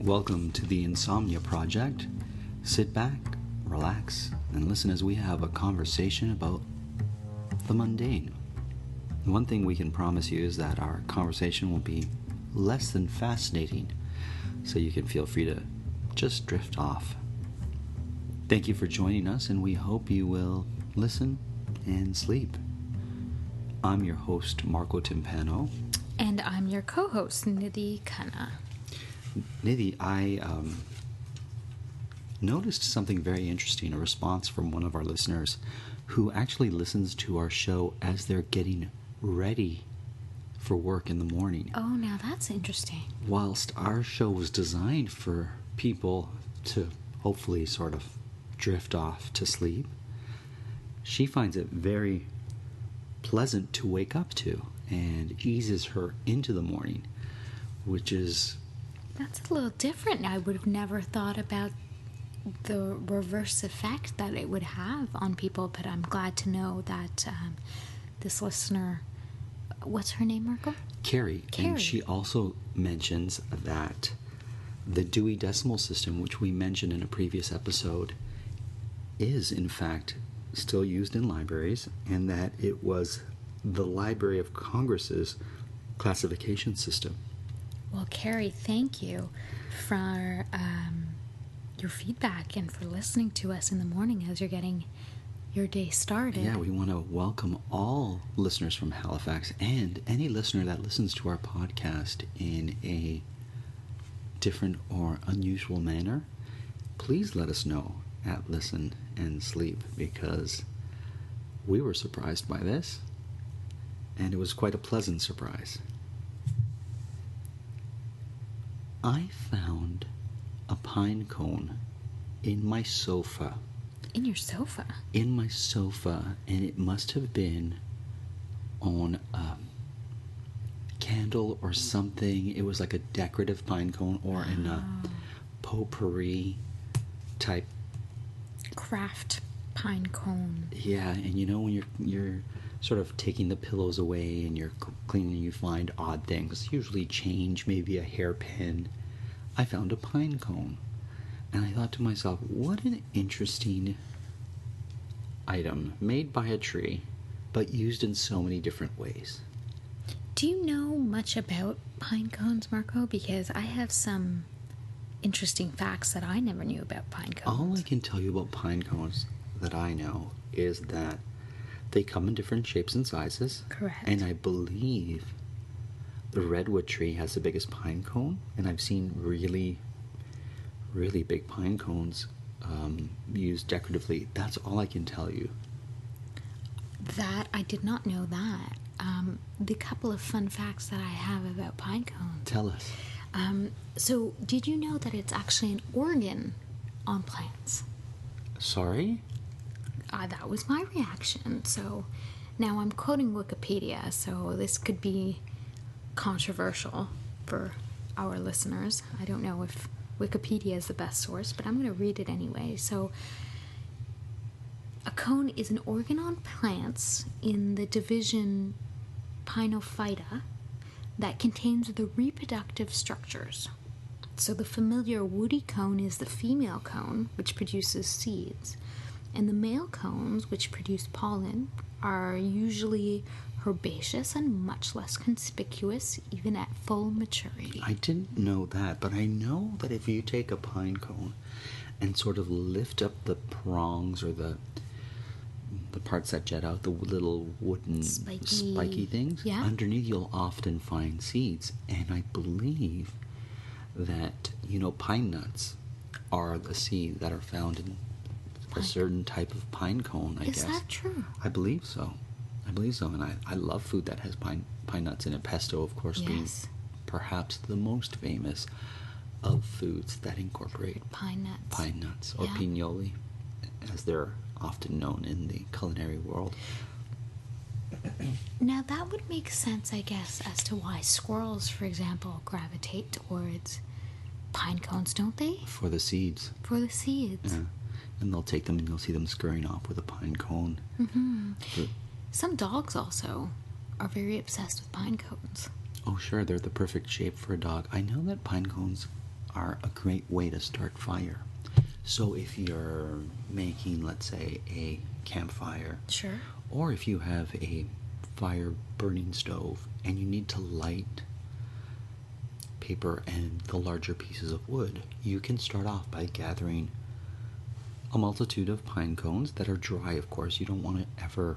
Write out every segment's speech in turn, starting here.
Welcome to the Insomnia Project. Sit back, relax, and listen as we have a conversation about the mundane. One thing we can promise you is that our conversation will be less than fascinating, so you can feel free to just drift off. Thank you for joining us, and we hope you will listen and sleep. I'm your host, Marco Timpano. And I'm your co-host, Nidhi Khanna. Nidhi, I noticed something very interesting, a response from one of our listeners who actually listens to our show as they're getting ready for work in the morning. Oh, now that's interesting. Whilst our show was designed for people to hopefully sort of drift off to sleep, she finds it very pleasant to wake up to and eases her into the morning, which is... That's a little different. I would have never thought about the reverse effect that it would have on people, but I'm glad to know that this listener, what's her name, Marco? Carrie. And she also mentions that the Dewey Decimal System, which we mentioned in a previous episode, is in fact still used in libraries, and that it was the Library of Congress's classification system. Well, Carrie, thank you for your feedback and for listening to us in the morning as you're getting your day started. Yeah, we want to welcome all listeners from Halifax and any listener that listens to our podcast in a different or unusual manner. Please let us know at Listen and Sleep, because we were surprised by this, and it was quite a pleasant surprise. I found a pine cone in my sofa. In your sofa? In my sofa, and it must have been on a candle or something. It was like a decorative pine cone, or in a potpourri type craft pine cone. Yeah, and you know when you're sort of taking the pillows away and you're cleaning, you find odd things, usually change, maybe a hairpin. I found a pine cone, and I thought to myself, what an interesting item, made by a tree but used in so many different ways. Do you know much about pine cones, Marco? Because I have some interesting facts that I never knew about pine cones. All I can tell you about pine cones that I know is that they come in different shapes and sizes. Correct. And I believe the redwood tree has the biggest pine cone, and I've seen really, really big pine cones used decoratively. That's all I can tell you. That, I did not know that. The couple of fun facts that I have about pine cones. Tell us. So, did you know that it's actually an organ on plants? Sorry? That was my reaction. So, now I'm quoting Wikipedia, so this could be controversial for our listeners. I don't know if Wikipedia is the best source, but I'm going to read it anyway. So, a cone is an organ on plants in the division Pinophyta that contains the reproductive structures. So the familiar woody cone is the female cone, which produces seeds, and the male cones, which produce pollen, are usually herbaceous and much less conspicuous even at full maturity. I didn't know that, but I know that if you take a pine cone and sort of lift up the prongs, or the parts that jet out, the little wooden spiky things, yeah, underneath you'll often find seeds. And I believe that, pine nuts are the seed that are found in a certain type of pine cone, I guess. Is that true? I believe so. And I love food that has pine nuts in it. Pesto, of course, being perhaps the most famous of foods that incorporate pine nuts, or pinoli, as they're often known in the culinary world. Now that would make sense, I guess, as to why squirrels, for example, gravitate towards pine cones, don't they? For the seeds. Yeah. And they'll take them and you'll see them scurrying off with a pine cone. Mm-hmm. Some dogs also are very obsessed with pine cones. Oh, sure, they're the perfect shape for a dog. I know that pine cones are a great way to start fire. So if you're making, let's say, a campfire, Sure. or if you have a fire burning stove and you need to light paper and the larger pieces of wood, you can start off by gathering a multitude of pine cones that are dry, of course. You don't want to ever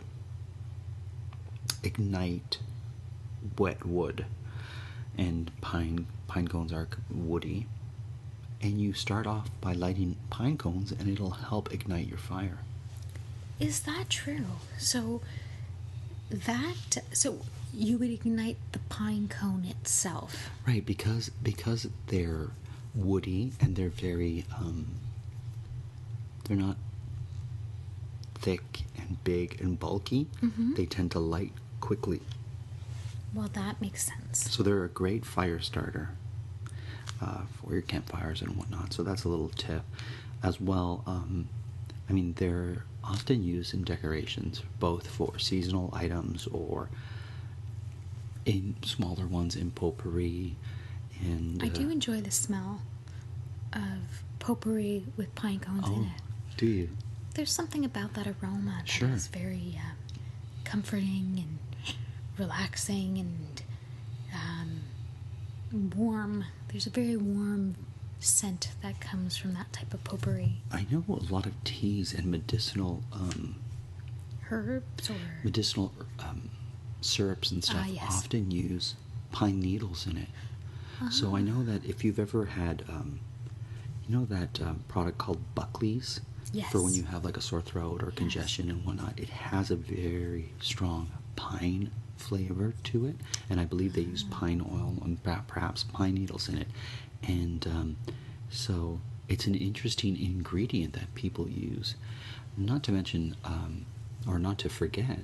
ignite wet wood, and pine cones are woody, and you start off by lighting pine cones and it'll help ignite your fire. Is that true? So you would ignite the pine cone itself. Right, because they're woody and they're very they're not thick and big and bulky. They tend to light quickly. Well, that makes sense. So they're a great fire starter for your campfires and whatnot. So that's a little tip as well. I mean, they're often used in decorations, both for seasonal items or in smaller ones in potpourri. And I do enjoy the smell of potpourri with pine cones in it. Do you? There's something about that aroma that Sure. is very comforting and relaxing and warm. There's a very warm scent that comes from that type of potpourri. I know a lot of teas and medicinal Herbs or syrups and stuff yes. often use pine needles in it. So I know that if you've ever had, that product called Buckley's, Yes. for when you have like a sore throat or congestion and whatnot, it has a very strong pine flavor to it, and I believe they use pine oil and perhaps pine needles in it, and so it's an interesting ingredient that people use. Not to mention, or not to forget,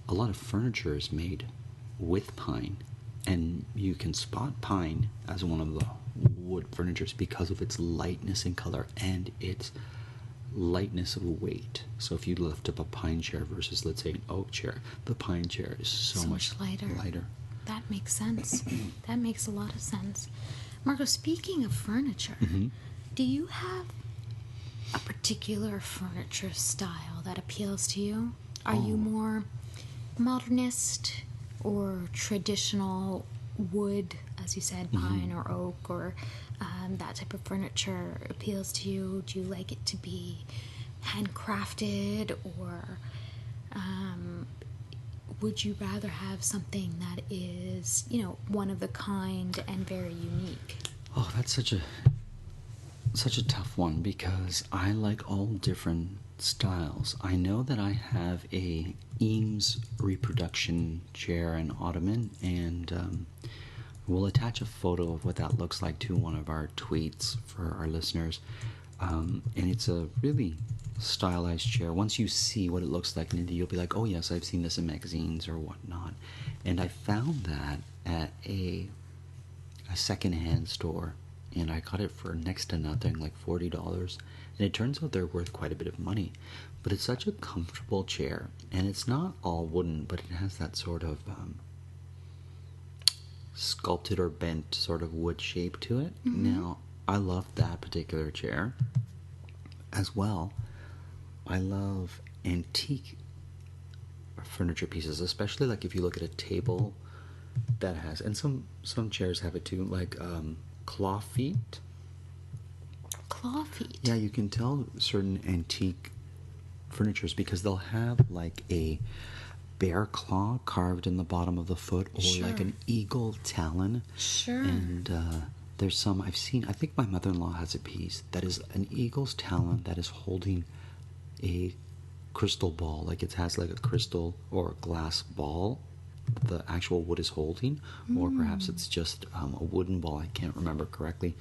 a lot of furniture is made with pine, and you can spot pine as one of the wood furnitures because of its lightness in color and its lightness of weight. So if you lift up a pine chair versus, let's say, an oak chair, the pine chair is so much lighter. That makes sense. That makes a lot of sense. Marco, speaking of furniture, do you have a particular furniture style that appeals to you? Are you more modernist or traditional wood, as you said, pine or oak, or that type of furniture appeals to you? Do you like it to be handcrafted, or would you rather have something that is, one of the kind and very unique? Oh, that's such a tough one, because I like all different styles. I know that I have a Eames reproduction chair and ottoman, and we'll attach a photo of what that looks like to one of our tweets for our listeners. And it's a really stylized chair. Once you see what it looks like, Nidhi, you'll be like, oh yes, I've seen this in magazines or whatnot. And I found that at a secondhand store, and I got it for next to nothing, like $40. And it turns out they're worth quite a bit of money. But it's such a comfortable chair, and it's not all wooden, but it has that sort of sculpted or bent sort of wood shape to it. Now, I love that particular chair as well. I love antique furniture pieces, especially like if you look at a table that has, and some chairs have it too, like claw feet. Claw feet? Yeah, you can tell certain antique furnitures because they'll have like a bear claw carved in the bottom of the foot, or like an eagle talon. Sure. And there's some I've seen. I think my mother-in-law has a piece that is an eagle's talon that is holding a crystal ball. Like it has like a crystal or glass ball the actual wood is holding, or perhaps it's just a wooden ball. I can't remember correctly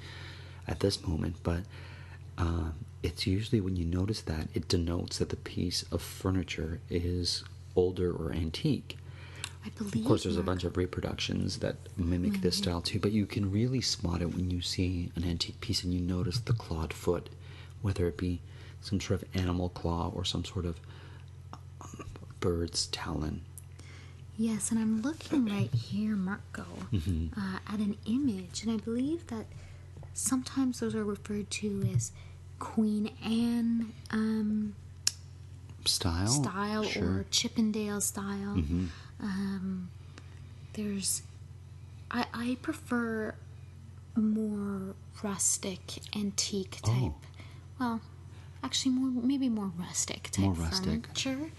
at this moment, but it's usually, when you notice that, it denotes that the piece of furniture is older or antique. I believe, of course, there's a bunch of reproductions that mimic this style too, but you can really spot it when you see an antique piece and you notice the clawed foot, whether it be some sort of animal claw or some sort of bird's talon. Yes, and I'm looking right here, Marco, at an image, and I believe that sometimes those are referred to as Queen Anne style sure. Or Chippendale style. There's I prefer more rustic, antique type. Well, actually, maybe more rustic type furniture.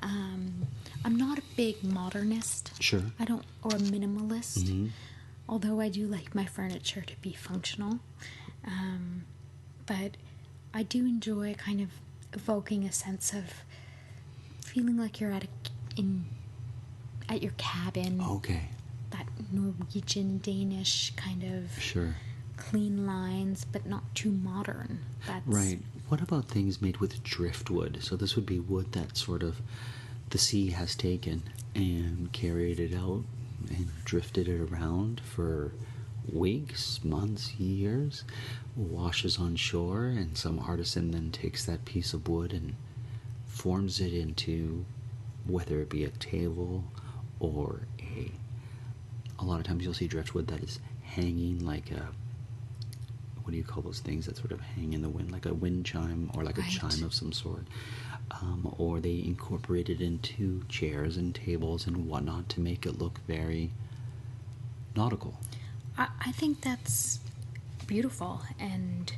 I'm not a big modernist. Sure. Or a minimalist. Although I do like my furniture to be functional. But I do enjoy kind of evoking a sense of feeling like you're at your cabin. Okay. That Norwegian, Danish kind of sure. clean lines, but not too modern. Right. What about things made with driftwood? So this would be wood that sort of the sea has taken and carried it out and drifted it around for weeks, months, years, washes on shore, and some artisan then takes that piece of wood and forms it into, whether it be a table or a lot of times you'll see driftwood that is hanging like a, what do you call those things that sort of hang in the wind, like a wind chime or like a chime of some sort, or they incorporate it into chairs and tables and whatnot to make it look very nautical. I think that's beautiful and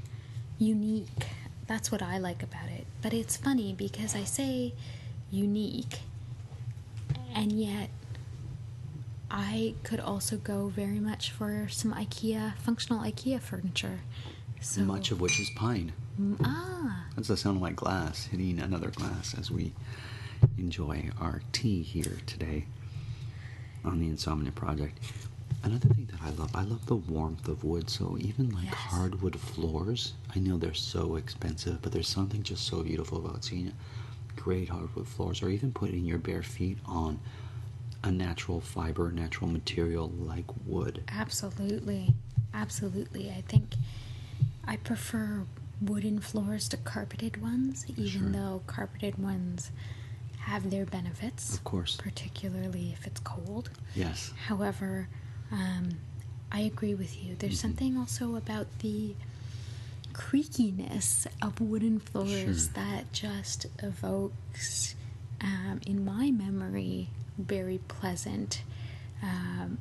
unique. That's what I like about it. But it's funny because I say unique, and yet I could also go very much for some functional IKEA furniture. So, much of which is pine. That's the sound of my glass hitting another glass as we enjoy our tea here today on the Insomnia Project. Another thing that I love the warmth of wood. So even like hardwood floors, I know they're so expensive, but there's something just so beautiful about seeing great hardwood floors, or even putting your bare feet on a natural fiber, natural material like wood. Absolutely. I think I prefer wooden floors to carpeted ones, even though carpeted ones have their benefits. Of course. Particularly if it's cold. Yes. However, I agree with you. There's something also about the creakiness of wooden floors that just evokes, in my memory, very pleasant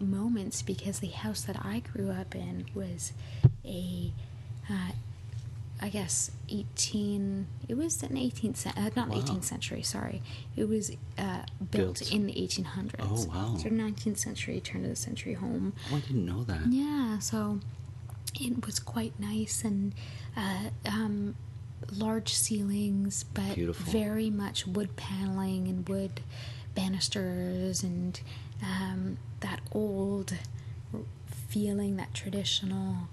moments, because the house that I grew up in was I guess 18th century, sorry. It was built in the 1800s. Oh, wow. So 19th century, turn of the century home. Oh, I didn't know that. Yeah, so it was quite nice, and large ceilings, but beautiful. Very much wood paneling and wood banisters, and that old feeling, that traditional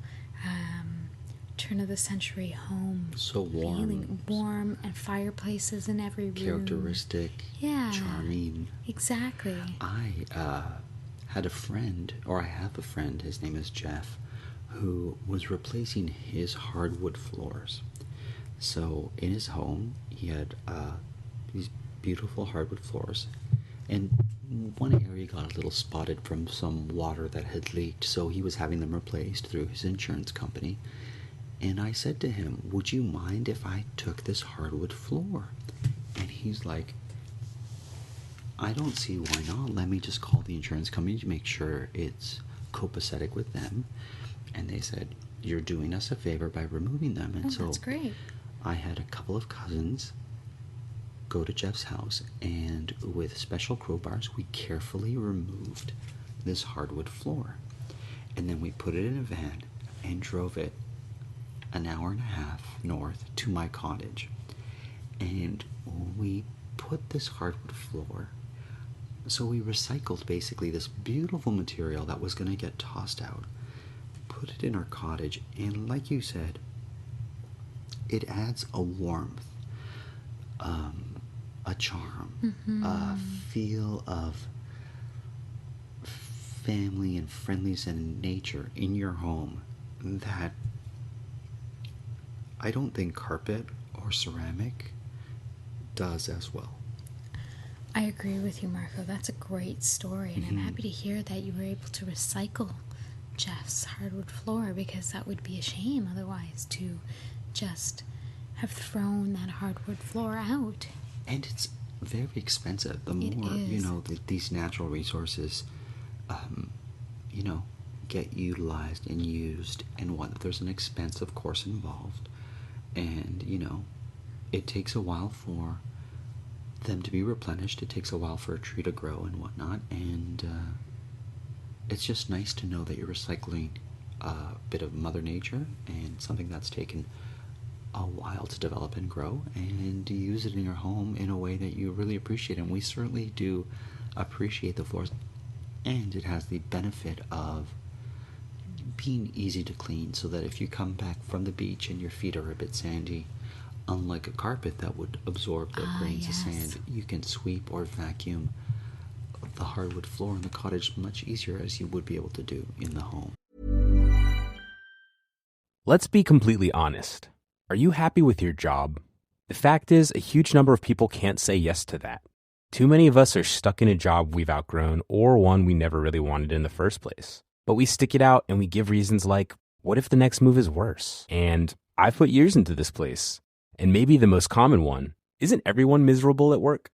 turn of the century home. So warm. Feeling warm, and fireplaces in every room. Characteristic. Yeah. Charming. Exactly. I have a friend, his name is Jeff, who was replacing his hardwood floors. So in his home, he had these beautiful hardwood floors, and one area got a little spotted from some water that had leaked, so he was having them replaced through his insurance company. And I said to him, would you mind if I took this hardwood floor? And he's like, I don't see why not. Let me just call the insurance company to make sure it's copacetic with them. And they said, you're doing us a favor by removing them. And so that's great. I had a couple of cousins go to Jeff's house, and with special crowbars, we carefully removed this hardwood floor. And then we put it in a van and drove it an hour and a half north to my cottage. And we put this hardwood floor, so we recycled basically this beautiful material that was going to get tossed out, put it in our cottage, and like you said, it adds a warmth, a charm, a feel of family and friendliness and nature in your home that I don't think carpet or ceramic does as well. I agree with you, Marco. That's a great story, and I'm happy to hear that you were able to recycle Jeff's hardwood floor, because that would be a shame otherwise to just have thrown that hardwood floor out. And it's very expensive. The It more, is. these natural resources, get utilized and used and what, there's an expense, of course, involved. And, it takes a while for them to be replenished. It takes a while for a tree to grow and whatnot. And it's just nice to know that you're recycling a bit of Mother Nature and something that's taken a while to develop and grow, and to use it in your home in a way that you really appreciate. And we certainly do appreciate the floors, and it has the benefit of being easy to clean, so that if you come back from the beach and your feet are a bit sandy, unlike a carpet that would absorb the grains of sand, you can sweep or vacuum the hardwood floor in the cottage much easier, as you would be able to do in the home. Let's be completely honest. Are you happy with your job? The fact is, a huge number of people can't say yes to that. Too many of us are stuck in a job we've outgrown, or one we never really wanted in the first place. But we stick it out and we give reasons like, what if the next move is worse? And I've put years into this place. And maybe the most common one, isn't everyone miserable at work?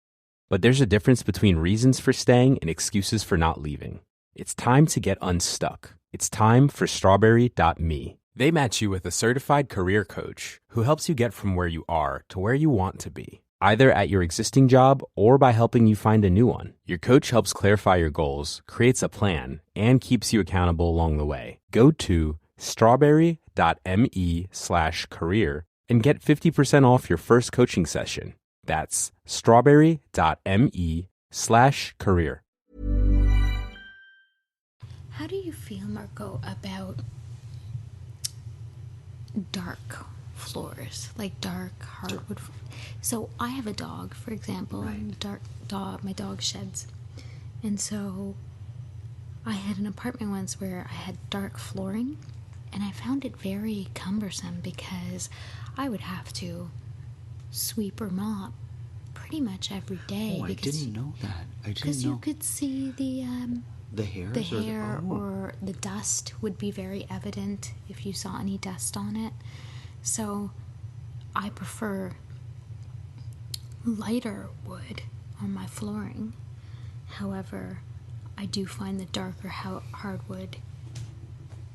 But there's a difference between reasons for staying and excuses for not leaving. It's time to get unstuck. It's time for strawberry.me. They match you with a certified career coach who helps you get from where you are to where you want to be, either at your existing job or by helping you find a new one. Your coach helps clarify your goals, creates a plan, and keeps you accountable along the way. Go to strawberry.me/career and get 50% off your first coaching session. That's strawberry.me/career. How do you feel, Marco, about dark floors, like dark hardwood? So I have a dog, for example, and dark dog. My dog sheds, and so I had an apartment once where I had dark flooring, and I found it very cumbersome because I would have to sweep or mop pretty much every day. Oh, I didn't know that. I didn't know. Because you could see the hairs, the hair or the dust would be very evident if you saw any dust on it. So I prefer lighter wood on my flooring. However, I do find the darker hardwood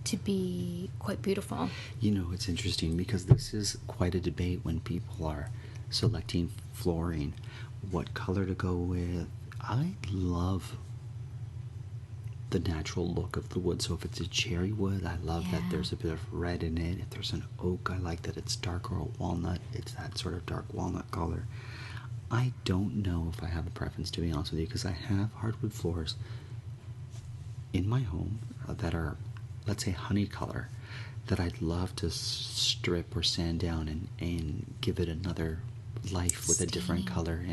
to be quite beautiful. It's interesting because this is quite a debate when people are selecting flooring, what color to go with. I love the natural look of the wood. So if it's a cherry wood, I love that there's a bit of red in it. If there's an oak, I like that it's dark, or a walnut, it's that sort of dark walnut color. I don't know if I have a preference, to be honest with you, because I have hardwood floors in my home that are, let's say, honey color, that I'd love to strip or sand down and give it another life with a different color.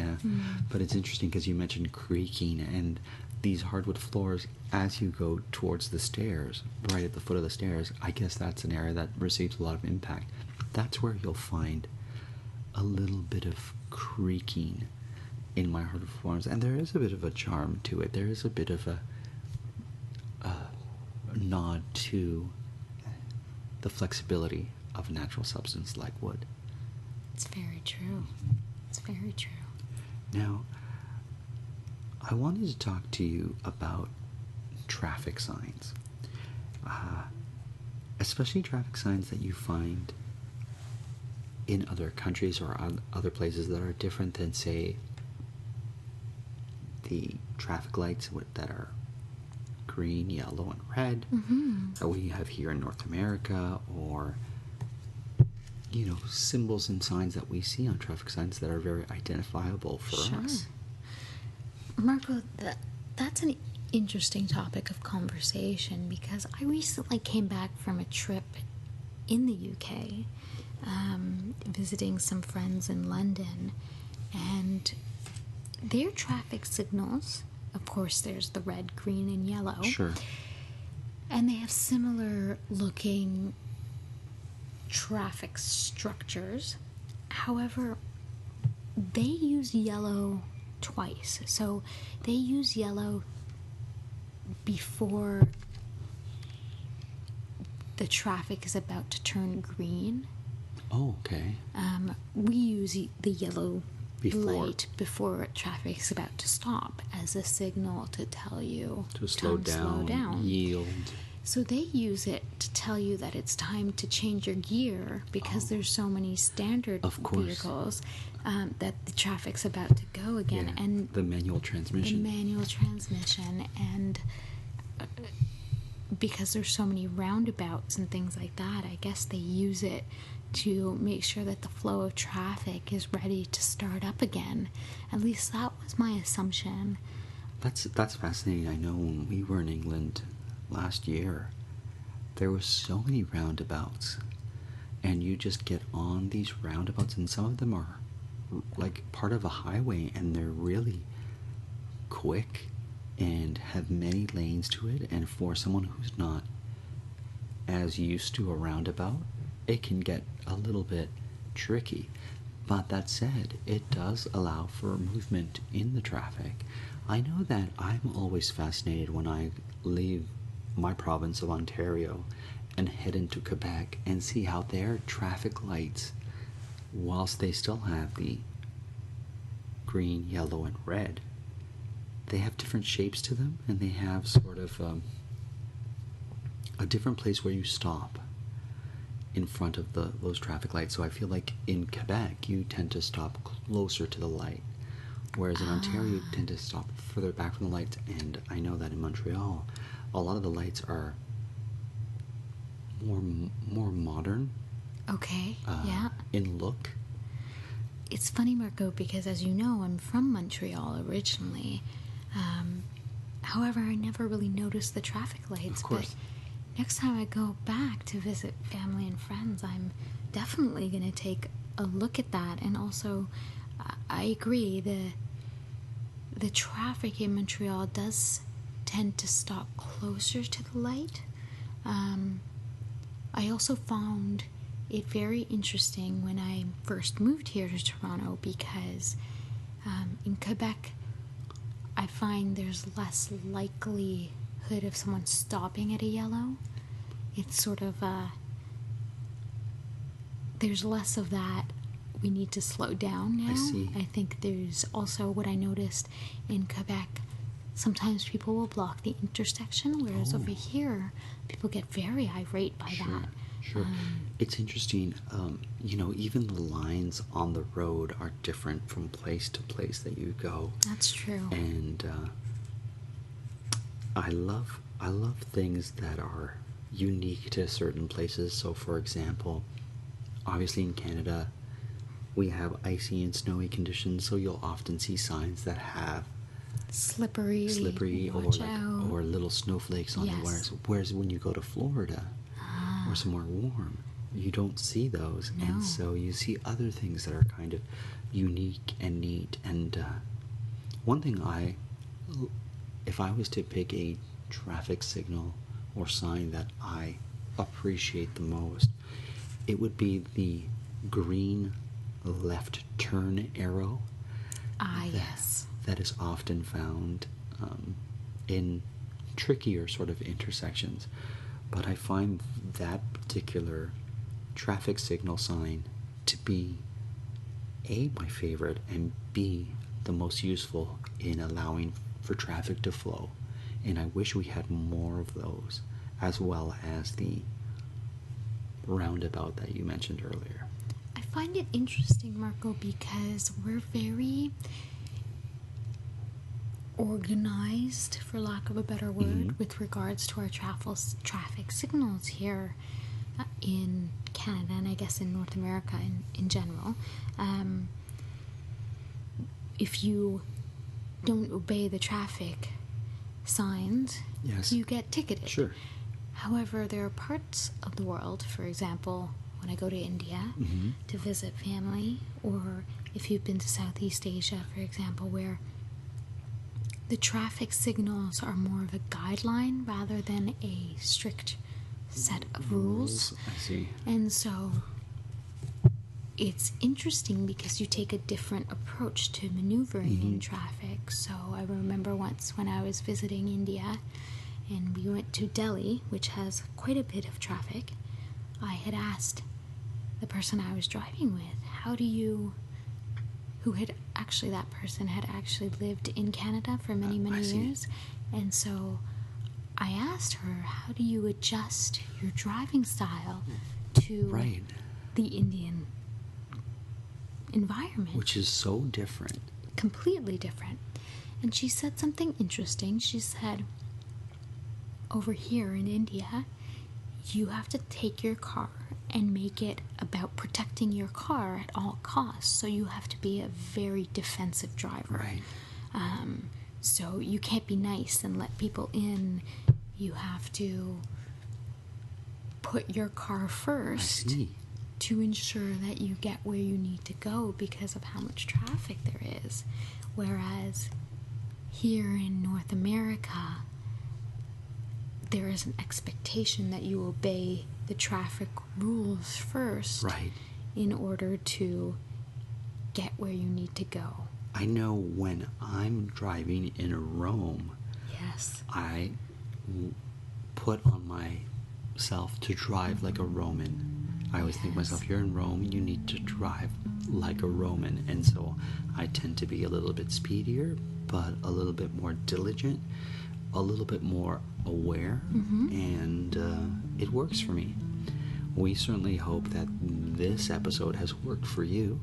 But it's interesting because you mentioned creaking, and these hardwood floors, as you go towards the stairs, right at the foot of the stairs, I guess that's an area that receives a lot of impact. That's where you'll find a little bit of creaking in my hardwood floors, and there is a bit of a charm to it. There is a bit of a nod to the flexibility of a natural substance like wood. It's very true. It's very true. Now, I wanted to talk to you about traffic signs, especially traffic signs that you find in other countries or other places that are different than, say, the traffic lights that are green, yellow, and red that we have here in North America, or symbols and signs that we see on traffic signs that are very identifiable for us. Marco, that's an interesting topic of conversation, because I recently came back from a trip in the UK, visiting some friends in London, and their traffic signals, of course, there's the red, green, and yellow. Sure. And they have similar looking traffic structures. However, they use yellow twice. So they use yellow before the traffic is about to turn green, Oh, okay. we use the yellow Before. light before traffic is about to stop as a signal to tell you To slow down, yield. So they use it to tell you that it's time to change your gear because there's so many standard Of course. vehicles that the traffic's about to go again. Yeah, And the manual transmission. and because there's so many roundabouts and things like that, I guess they use it to make sure that the flow of traffic is ready to start up again. At least that was my assumption. That's fascinating. I know when we were in England last year, there were so many roundabouts, and you just get on these roundabouts, and some of them are like part of a highway, and they're really quick and have many lanes to it. And for someone who's not as used to a roundabout, it can get a little bit tricky. But that said, it does allow for movement in the traffic. I know that I'm always fascinated when I leave my province of Ontario and head into Quebec and see how their traffic lights, whilst they still have the green, yellow, and red, they have different shapes to them, and they have sort of a different place where you stop in front of those traffic lights. So I feel like in Quebec you tend to stop closer to the light, whereas in Ontario you tend to stop further back from the lights. And I know that in Montreal a lot of the lights are more modern. Okay, yeah. In look. It's funny, Marco, because as you know, I'm from Montreal originally. However, I never really noticed the traffic lights. Of course. But next time I go back to visit family and friends, I'm definitely going to take a look at that. And also, I agree, the traffic in Montreal does tend to stop closer to the light. I also found it very interesting when I first moved here to Toronto because in Quebec I find there's less likelihood of someone stopping at a yellow. It's sort of there's less of that we need to slow down now. I see. I think there's also what I noticed in Quebec, sometimes people will block the intersection, whereas over here people get very irate by that. Sure. It's interesting, even the lines on the road are different from place to place that you go. That's true. And I love things that are unique to certain places. So for example, obviously in Canada we have icy and snowy conditions, so you'll often see signs that have slippery or little snowflakes on Yes. the whereas when you go to Florida or somewhere warm, you don't see those. No. And so you see other things that are kind of unique and neat. And one thing if I was to pick a traffic signal or sign that I appreciate the most, it would be the green left turn arrow. Yes. That is often found in trickier sort of intersections. But I find that particular traffic signal sign to be A, my favorite, and B, the most useful in allowing for traffic to flow. And I wish we had more of those, as well as the roundabout that you mentioned earlier. I find it interesting, Marco, because we're very organized, for lack of a better word, with regards to our traffic signals here in Canada, and I guess in North America in general. If you don't obey the traffic signs, Yes. you get ticketed. Sure. However, there are parts of the world, for example, when I go to India to visit family, or if you've been to Southeast Asia, for example, where the traffic signals are more of a guideline rather than a strict set of rules. I see. And so it's interesting because you take a different approach to maneuvering in traffic. So I remember once when I was visiting India and we went to Delhi, which has quite a bit of traffic. I had asked the person I was driving with, that person had actually lived in Canada for many, many years. And so I asked her, how do you adjust your driving style to the Indian environment? Which is so different. Completely different. And she said something interesting. She said, over here in India, you have to take your car and make it about protecting your car at all costs. So you have to be a very defensive driver. Right. So you can't be nice and let people in. You have to put your car first to ensure that you get where you need to go because of how much traffic there is. Whereas here in North America, there is an expectation that you obey the traffic rules first in order to get where you need to go. I know when I'm driving in Rome, I put on myself to drive like a Roman. I always think to myself, you're in Rome, you need to drive like a Roman. And so I tend to be a little bit speedier, but a little bit more diligent, a little bit more aware, and it works for me. We certainly hope that this episode has worked for you,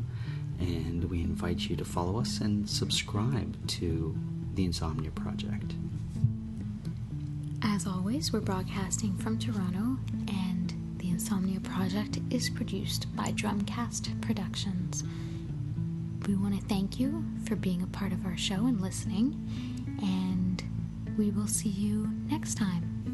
and we invite you to follow us and subscribe to the Insomnia Project. As always, we're broadcasting from Toronto, and the Insomnia Project is produced by Drumcast Productions. We want to thank you for being a part of our show and listening, and we will see you next time.